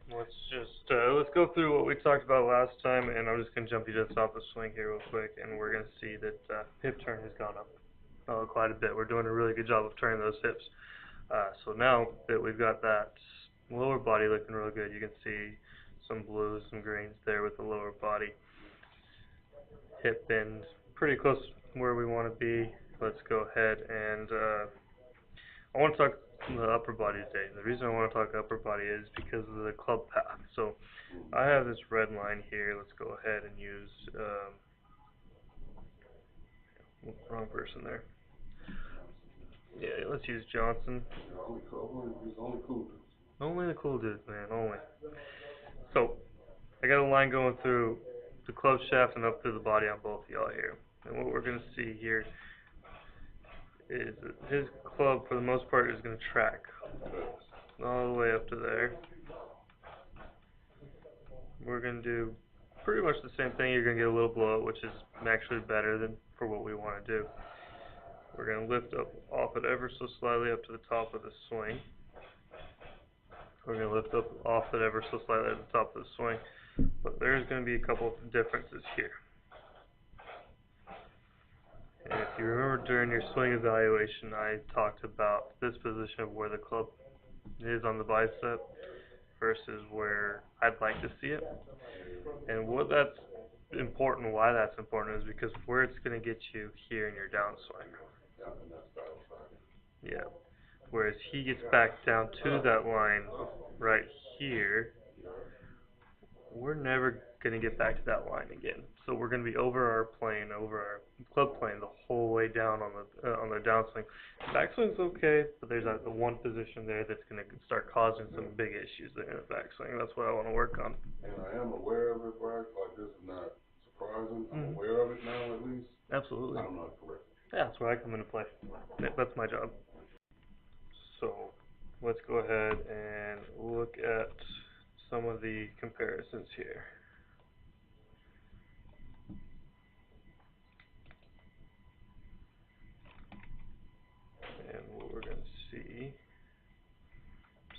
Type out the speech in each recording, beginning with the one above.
Let's go through what we talked about last time, and I'm just gonna jump you to the top of the swing here real quick, and we're gonna see that hip turn has gone up quite a bit. We're doing a really good job of turning those hips. So now that we've got that lower body looking real good, you can see some blues, some greens there with the lower body. Hip bend pretty close to where we want to be. Let's go ahead and I want to talk the upper body today. The reason I want to talk upper body is because of the club path. So I have this red line here. Let's go ahead and use wrong person there. Yeah, let's use Johnson. Only the cool dudes, man. Only. So I got a line going through the club shaft and up through the body on both of y'all here. And what we're going to see here is that his club, for the most part, is going to track all the way up to there. We're going to do pretty much the same thing. You're going to get a little blowout, which is actually better than for what we want to do. We're going to lift up off it ever so slightly up to the top of the swing. We're going to lift up off it ever so slightly at the top of the swing. But there's going to be a couple of differences here. And if you remember during your swing evaluation, I talked about this position of where the club is on the bicep versus where I'd like to see it. And what that's important, why that's important, is because where it's going to get you here in your downswing. Yeah. Whereas he gets back down to that line right here, we're never going to get back to that line again. So we're going to be over our plane, over our club plane the whole way down on the downswing. Backswing's okay, but there's the one position there that's going to start causing some big issues there in the backswing. That's what I want to work on. And I am aware of it, Bryce. Like, this is not surprising. I'm aware of it now, at least. Absolutely. I don't know how to correct it. Yeah, that's where I come into play. That's my job. So let's go ahead and look at some of the comparisons here. And what we're going to see,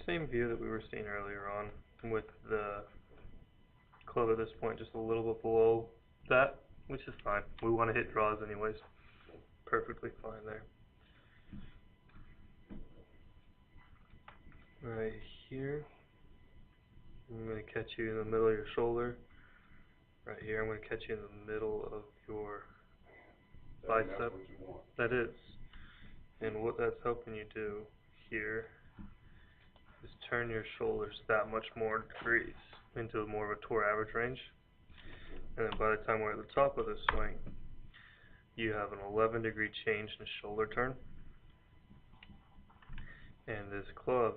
same view that we were seeing earlier on with the club at this point just a little bit below that, which is fine. We want to hit draws anyways. Perfectly fine there. Right here, I'm going to catch you in the middle of your shoulder. Right here, I'm going to catch you in the middle of your bicep. That is. And what that's helping you do here is turn your shoulders that much more degrees into more of a tour average range. And then by the time we're at the top of the swing, you have an 11-degree change in shoulder turn. And this club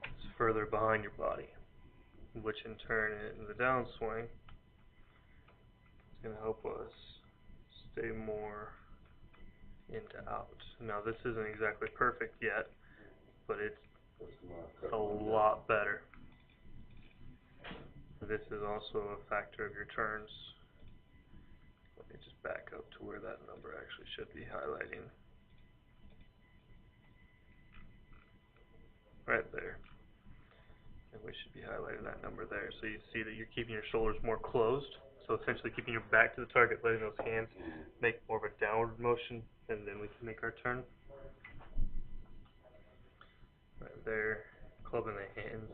is further behind your body, which in turn in the downswing is going to help us stay more into out. Now this isn't exactly perfect yet, but it's a lot better. This is also a factor of your turns. Let me just back up to where that number actually should be highlighting. Right there. And we should be highlighting that number there. So you see that you're keeping your shoulders more closed. So essentially keeping your back to the target, letting those hands make more of a downward motion, and then we can make our turn. Right there, club in the hands,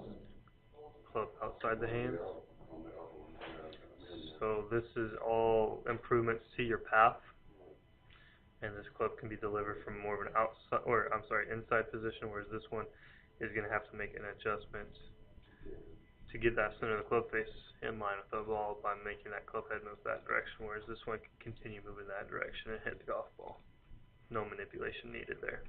club outside the hands. So this is all improvements to your path, and this club can be delivered from more of an outside, or I'm sorry, inside position, whereas this one is going to have to make an adjustment to get that center of the club face in line with the ball by making that club head move that direction, whereas this one can continue moving that direction and hit the golf ball. No manipulation needed there.